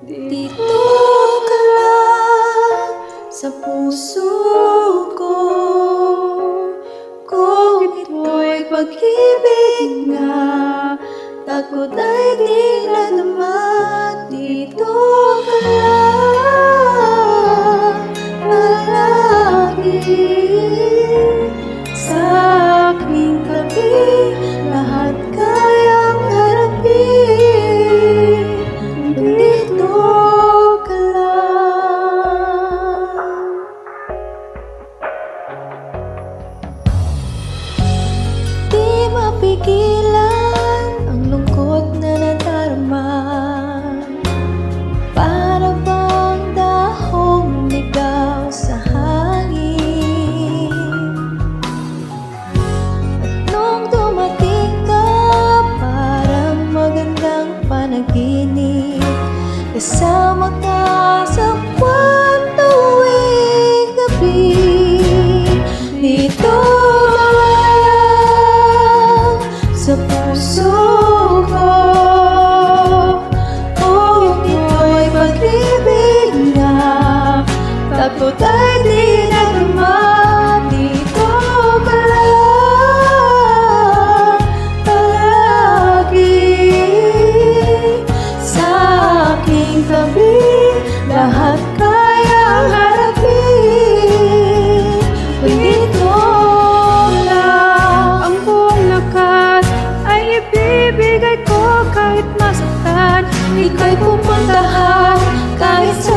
Dito ka lang sa puso ko, kung ito'y pag-ibig nga, takot ay di na naman. Dito ka lang palagi sa aking tabi, lahat kayang harapin. Dito ka lang. Di mapigilan ang lungkot na nadarama, para bang dahong ligaw sa hangin. At nung dumating ka, parang magandang panaginip, kasama ka sa buwan tuwing gabi. Dito lang sa puso ko, kung ito'y pag-ibig nga, takot ay di na naman. Dito ka lang palagi sa aking tabi, lahat kayang harapin. Dito lang. Ang buong lakas ay ibibigay ko kahit masaktan. Ika'y pupuntahan kahit sa